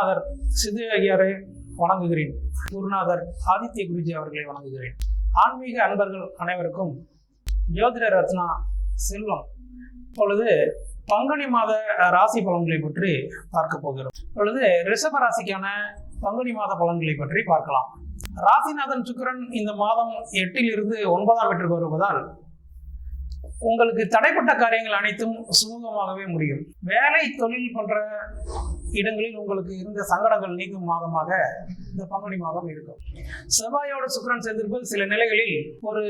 குருநாதர் சிது ஐயரை வணங்குகிறேன். குருநாதர் ஆதித்ய குருஜி அவர்களை வணங்குகிறேன். ஆன்மீக அன்பர்கள் அனைவருக்கும் ஜோதிட ரத்னா செல்வம். இப்பொழுது பங்குனி மாத ராசி பலன்களை பற்றி பார்க்க போகிறோம். இப்பொழுது ரிஷப ராசிக்கான பங்குனி மாத பலன்களை பற்றி பார்க்கலாம். ராசிநாதன் சுக்கிரன் இந்த மாதம் 8 இருந்து 9ஆம் இடத்திற்கு வருவதால் உங்களுக்கு தடைப்பட்ட காரியங்கள் அனைத்தும் சுமூகமாகவே முடியும். வேலை தொழில் போன்ற இடங்களில் உங்களுக்கு இருந்த சங்கடங்கள் நீங்கும் மாதமாக இந்த பங்குனி மாதம் இருக்கும். செவ்வாயோட சுக்கிரன் சேர்ந்திருப்பது சில நிலைகளில் ஒரு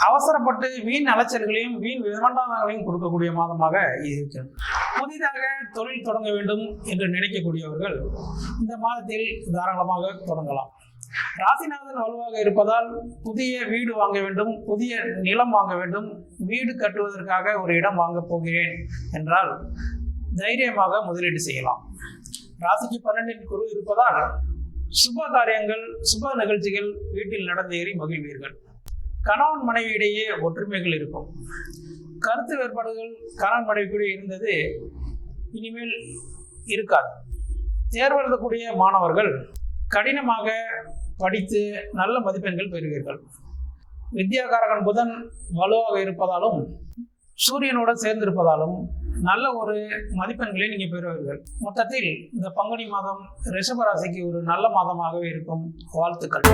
அவசரப்பட்டு வீண் அலைச்சல்களையும் வீண் விமண்டாதங்களையும் கொடுக்கக்கூடிய மாதமாக இருக்கும். புதிதாக தொழில் தொடங்க வேண்டும் என்று நினைக்கக்கூடியவர்கள் இந்த மாதத்தில் தாராளமாக தொடங்கலாம். ராசிநாதன் வலுவாக இருப்பதால் புதிய வீடு வாங்க வேண்டும், புதிய நிலம் வாங்க வேண்டும், வீடு கட்டுவதற்காக ஒரு இடம் வாங்க போகிறேன் என்றால் தைரியமாக முதலீடு செய்யலாம். ராசிக்கு 12 குரு இருப்பதால் சுப காரியங்கள் சுப நிகழ்ச்சிகள் வீட்டில் நடந்தேறி மகிழ்வீர்கள். கணவன் மனைவி இடையே ஒற்றுமைகள் இருக்கும். கருத்து வேறுபாடுகள் கணவன் மனைவிக்குள்ளே இருந்தது இனிமேல் இருக்காது. தேர்வு எழுதக்கூடிய மாணவர்கள் கடினமாக படித்து நல்ல மதிப்பெண்கள் பெறுவீர்கள். வித்யாகாரகன் புதன் வலுவாக இருப்பதாலும் சூரியனுடன் சேர்ந்திருப்பதாலும் நல்ல ஒரு மதிப்பெண்களை நீங்கள் பெறுவீர்கள். மொத்தத்தில் இந்த பங்குனி மாதம் ரிஷபராசிக்கு ஒரு நல்ல மாதமாகவே இருக்கும். வாழ்த்துக்கள்.